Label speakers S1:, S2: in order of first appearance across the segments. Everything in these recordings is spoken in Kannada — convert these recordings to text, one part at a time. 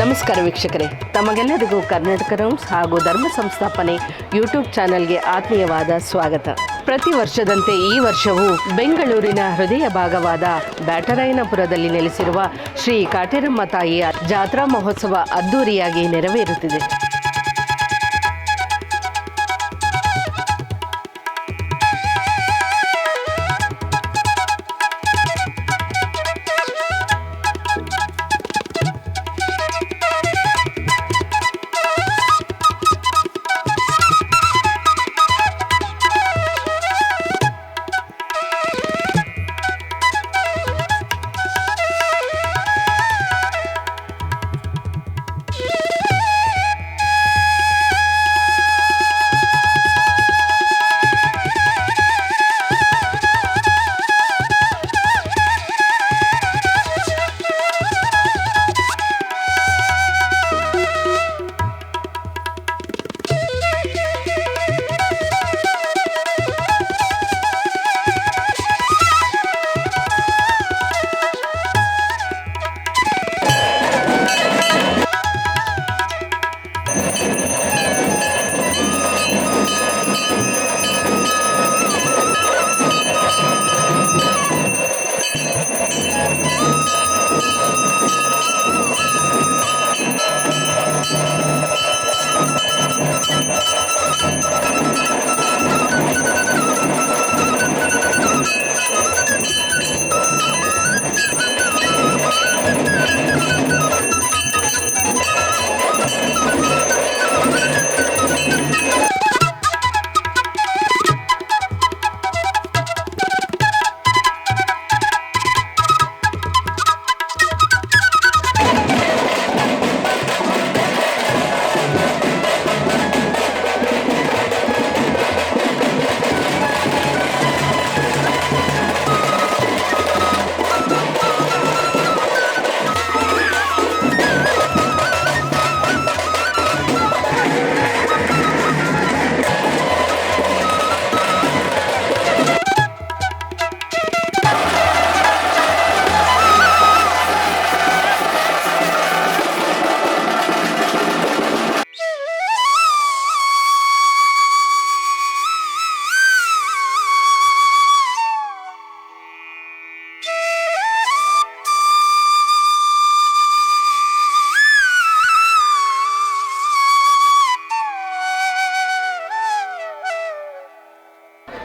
S1: ನಮಸ್ಕಾರ ವೀಕ್ಷಕರೇ, ತಮಗೆಲ್ಲರಿಗೂ ಕರ್ನಾಟಕ ರೌಂಡ್ಸ್ ಹಾಗೂ ಧರ್ಮ ಸಂಸ್ಥಾಪನೆ ಯೂಟ್ಯೂಬ್ ಚಾನಲ್ಗೆ ಆತ್ಮೀಯವಾದ ಸ್ವಾಗತ. ಪ್ರತಿ ವರ್ಷದಂತೆ ಈ ವರ್ಷವೂ ಬೆಂಗಳೂರಿನ ಹೃದಯ ಭಾಗವಾದ ಬ್ಯಾಟರಾಯನಪುರದಲ್ಲಿ ನೆಲೆಸಿರುವ ಶ್ರೀ ಕಾಟೇರಮ್ಮ ತಾಯಿಯ ಜಾತ್ರಾ ಮಹೋತ್ಸವ ಅದ್ದೂರಿಯಾಗಿ ನೆರವೇರುತ್ತಿದೆ.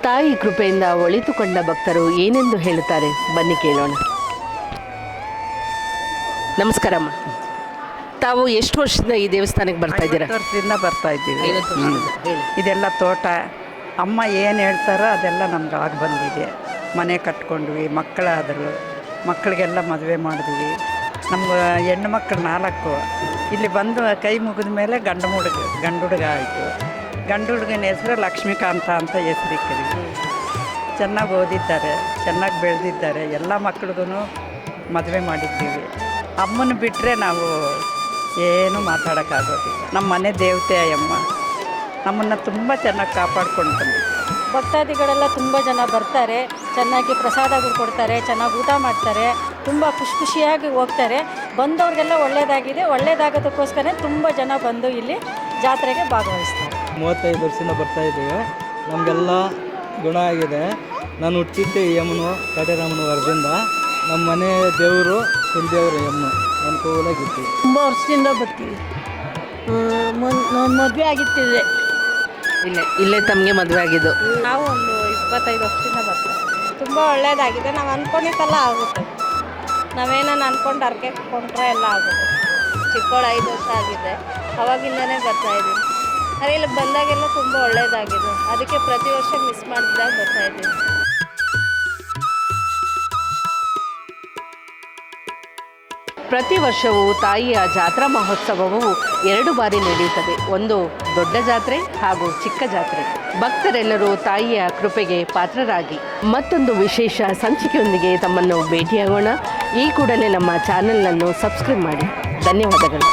S1: ತಾಯಿ ಕೃಪೆಯಿಂದ ಒಳಿತುಕೊಂಡ ಭಕ್ತರು ಏನೆಂದು ಹೇಳುತ್ತಾರೆ, ಬನ್ನಿ ಕೇಳೋಣ. ನಮಸ್ಕಾರಮ್ಮ. ತಾವು ಎಷ್ಟು ವರ್ಷದಿಂದ ಈ ದೇವಸ್ಥಾನಕ್ಕೆ ಬರ್ತಾ ಇದ್ದೀರಾ?
S2: 50 ವರ್ಷದಿಂದ ಬರ್ತಾ ಇದ್ದೀವಿ. ಇದೆಲ್ಲ ತೋಟ, ಅಮ್ಮ ಏನು ಹೇಳ್ತಾರೋ ಅದೆಲ್ಲ ನಮ್ಗೆ ಆಗಿ ಬಂದಿದೆ. ಮನೆ ಕಟ್ಕೊಂಡ್ವಿ, ಮಕ್ಕಳಾದರು, ಮಕ್ಕಳಿಗೆಲ್ಲ ಮದುವೆ ಮಾಡಿದ್ವಿ. ನಮ್ಗೆ ಹೆಣ್ಣು ಮಕ್ಕಳು 4 ಇಲ್ಲಿ ಬಂದು ಕೈ ಮುಗಿದ ಮೇಲೆ ಗಂಡು ಹುಡುಗ ಆಯಿತು. ಗಂಡು ಹುಡುಗನ ಹೆಸರು ಲಕ್ಷ್ಮೀಕಾಂತ ಅಂತ ಹೆಸರಿಟ್ಟಿದ್ವಿ. ಚೆನ್ನಾಗಿ ಓದಿದ್ದಾರೆ, ಚೆನ್ನಾಗಿ ಬೆಳೆದಿದ್ದಾರೆ. ಎಲ್ಲ ಮಕ್ಳಿಗೂ ಮದುವೆ ಮಾಡಿದ್ದೀವಿ. ಅಮ್ಮನ ಬಿಟ್ಟರೆ ನಾವು ಏನೂ ಮಾತಾಡೋಕ್ಕಾಗೋದಿಲ್ಲ. ನಮ್ಮ ಮನೆ ದೇವತೆ ಅಮ್ಮ ನಮ್ಮನ್ನು ತುಂಬ ಚೆನ್ನಾಗಿ ಕಾಪಾಡ್ಕೊಂಡು ಬಂದಿದ್ದೀವಿ.
S3: ಭಕ್ತಾದಿಗಳೆಲ್ಲ ತುಂಬ ಜನ ಬರ್ತಾರೆ, ಚೆನ್ನಾಗಿ ಪ್ರಸಾದಗಳು ಕೊಡ್ತಾರೆ, ಚೆನ್ನಾಗಿ ಊಟ ಮಾಡ್ತಾರೆ, ತುಂಬ ಖುಷಿಯಾಗಿ ಹೋಗ್ತಾರೆ. ಬಂದವ್ರಿಗೆಲ್ಲ ಒಳ್ಳೆಯದಾಗೋದಕ್ಕೋಸ್ಕರ ತುಂಬ ಜನ ಬಂದು ಇಲ್ಲಿ ಜಾತ್ರೆಗೆ ಭಾಗವಹಿಸ್ತಾರೆ.
S4: 35 ವರ್ಷದಿಂದ ಬರ್ತಾಯಿದ್ದೀವಿ. ನಮಗೆಲ್ಲ ಗುಣ ಆಗಿದೆ. ನಾನು ಹುಟ್ಟಿದ್ದೆ ಯಮ್ಮನು ಕಾಟೇರಮ್ಮನ ವರದಿಂದ. ನಮ್ಮ ಮನೆ ದೇವರು ಕುಲದೇವರು ಯಮ್ಮನು ಅನುಕೂಲಾಗಿತ್ತು.
S3: ತುಂಬ ವರ್ಷದಿಂದ ಬರ್ತೀವಿ. ಮದುವೆ ಆಗಿತ್ತಿದೆ
S1: ಇಲ್ಲೇ ತಮಗೆ ಮದುವೆ ಆಗಿದ್ದು.
S3: ನಾವು ಒಂದು 25 ವರ್ಷದಿಂದ ಬರ್ತೀವಿ. ತುಂಬ ಒಳ್ಳೆಯದಾಗಿದೆ. ನಾವು ಅಂದ್ಕೊಂಡಿದ್ದೆಲ್ಲ ಆಗುತ್ತೆ. ನಾವೇನನ್ನು ಅಂದ್ಕೊಂಡು ಅರ್ಕೆ ಕೊಂಡ್ರೆ ಎಲ್ಲ ಆಗುತ್ತೆ. ಚಿಕ್ಕವಳು 5 ವರ್ಷ ಆಗಿದೆ, ಅವಾಗಿಂದನೇ ಬರ್ತಾಯಿದ್ದೀನಿ. ಅದೇ ಇಲ್ಲಿ ಬಂದಾಗೆಲ್ಲ ತುಂಬ ಒಳ್ಳೆಯದಾಗಿದೆ. ಅದಕ್ಕೆ ಪ್ರತಿ ವರ್ಷ ಮಿಸ್ ಮಾಡಿದಾಗ ಬರ್ತಾಯಿದ್ದೀನಿ.
S1: ಪ್ರತಿ ವರ್ಷವೂ ತಾಯಿಯ ಜಾತ್ರಾ ಮಹೋತ್ಸವವು 2 ಬಾರಿ ನಡೆಯುತ್ತದೆ. ಒಂದು ದೊಡ್ಡ ಜಾತ್ರೆ ಹಾಗೂ ಚಿಕ್ಕ ಜಾತ್ರೆ. ಭಕ್ತರೆಲ್ಲರೂ ತಾಯಿಯ ಕೃಪೆಗೆ ಪಾತ್ರರಾಗಿ ಮತ್ತೊಂದು ವಿಶೇಷ ಸಂಚಿಕೆಯೊಂದಿಗೆ ತಮ್ಮನ್ನು ಭೇಟಿಯಾಗೋಣ. ಈ ಕೂಡಲೇ ನಮ್ಮ ಚಾನೆಲನ್ನು ಸಬ್ಸ್ಕ್ರೈಬ್ ಮಾಡಿ. ಧನ್ಯವಾದಗಳು.